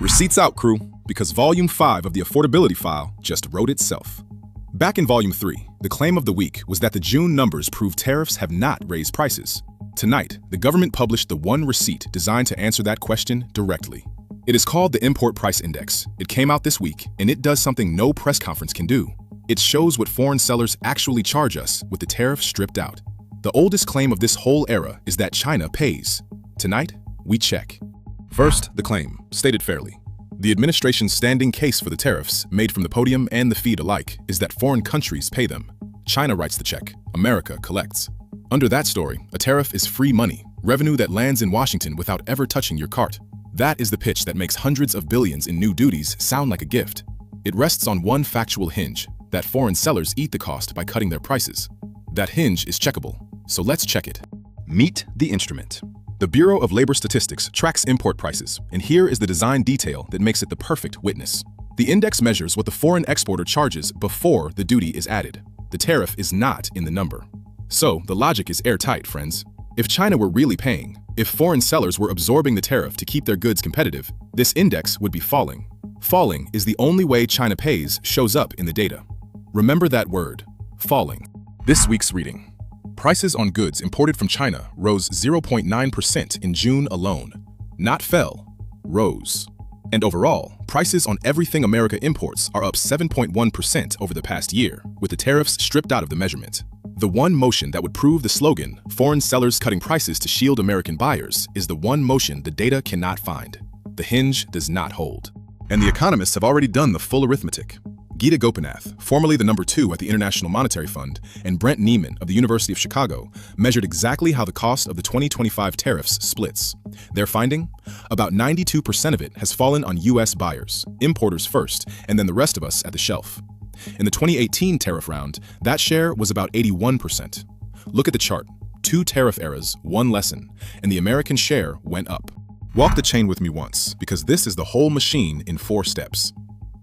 Receipts out, crew, because Volume 5 of the Affordability File just wrote itself. Back in Volume 3, the claim of the week was that the June numbers prove tariffs have not raised prices. Tonight, the government published the one receipt designed to answer that question directly. It is called the Import Price Index. It came out this week, and it does something no press conference can do. It shows what foreign sellers actually charge us with the tariff stripped out. The oldest claim of this whole era is that China pays. Tonight, we check. First, the claim, stated fairly. The administration's standing case for the tariffs, made from the podium and the feed alike, is that foreign countries pay them. China writes the check, America collects. Under that story, a tariff is free money, revenue that lands in Washington without ever touching your cart. That is the pitch that makes hundreds of billions in new duties sound like a gift. It rests on one factual hinge, that foreign sellers eat the cost by cutting their prices. That hinge is checkable, so let's check it. Meet the instrument. The Bureau of Labor Statistics tracks import prices, and here is the design detail that makes it the perfect witness. The index measures what the foreign exporter charges before the duty is added. The tariff is not in the number. So the logic is airtight, friends. If China were really paying, if foreign sellers were absorbing the tariff to keep their goods competitive, this index would be falling. Falling is the only way China pays shows up in the data. Remember that word, falling. This week's reading. Prices on goods imported from China rose 0.9% in June alone. Not fell, rose. And overall, prices on everything America imports are up 7.1% over the past year, with the tariffs stripped out of the measurement. The one motion that would prove the slogan, foreign sellers cutting prices to shield American buyers, is the one motion the data cannot find. The hinge does not hold. And the economists have already done the full arithmetic. Gita Gopinath, formerly the number 2 at the International Monetary Fund, and Brent Neiman of the University of Chicago measured exactly how the cost of the 2025 tariffs splits. Their finding? About 92% of it has fallen on U.S. buyers, importers first, and then the rest of us at the shelf. In the 2018 tariff round, that share was about 81%. Look at the chart. 2 tariff eras, 1 lesson, and the American share went up. Walk the chain with me once, because this is the whole machine in 4 steps.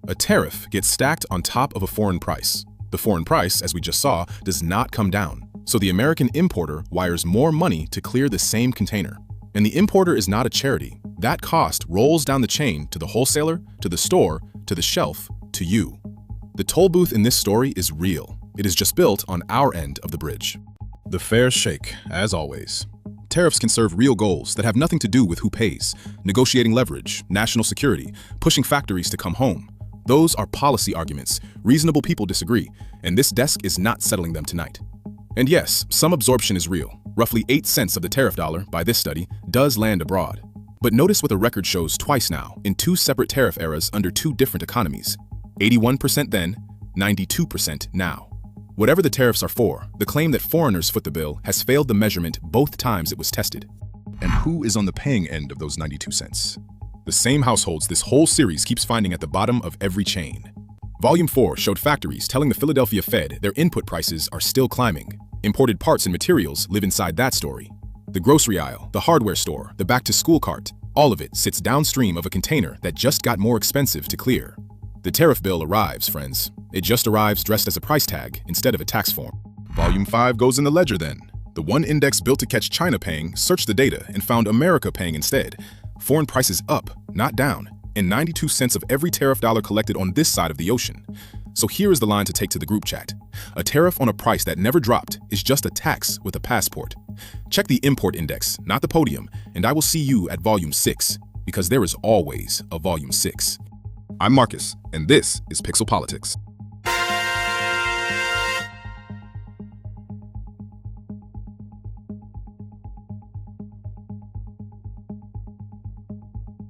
A tariff gets stacked on top of a foreign price. The foreign price, as we just saw, does not come down. So the American importer wires more money to clear the same container. And the importer is not a charity. That cost rolls down the chain to the wholesaler, to the store, to the shelf, to you. The toll booth in this story is real. It is just built on our end of the bridge. The fair shake, as always. Tariffs can serve real goals that have nothing to do with who pays, negotiating leverage, national security, pushing factories to come home. Those are policy arguments. Reasonable people disagree, and this desk is not settling them tonight. And yes, some absorption is real. Roughly 8 cents of the tariff dollar, by this study, does land abroad. But notice what the record shows twice now, in 2 separate tariff eras under 2 different economies. 81% then, 92% now. Whatever the tariffs are for, the claim that foreigners foot the bill has failed the measurement both times it was tested. And who is on the paying end of those 92 cents? The same households this whole series keeps finding at the bottom of every chain. Volume 4 showed factories telling the Philadelphia Fed their input prices are still climbing. Imported parts and materials live inside that story. The grocery aisle, the hardware store, the back-to-school cart, all of it sits downstream of a container that just got more expensive to clear. The tariff bill arrives, friends. It just arrives dressed as a price tag instead of a tax form. Volume 5 goes in the ledger then. The one index built to catch China paying searched the data and found America paying instead. Foreign prices up, not down, and 92 cents of every tariff dollar collected on this side of the ocean. So here is the line to take to the group chat. A tariff on a price that never dropped is just a tax with a passport. Check the import index, not the podium, and I will see you at Volume 6, because there is always a Volume 6. I'm Marcus, and this is Pixel Politics.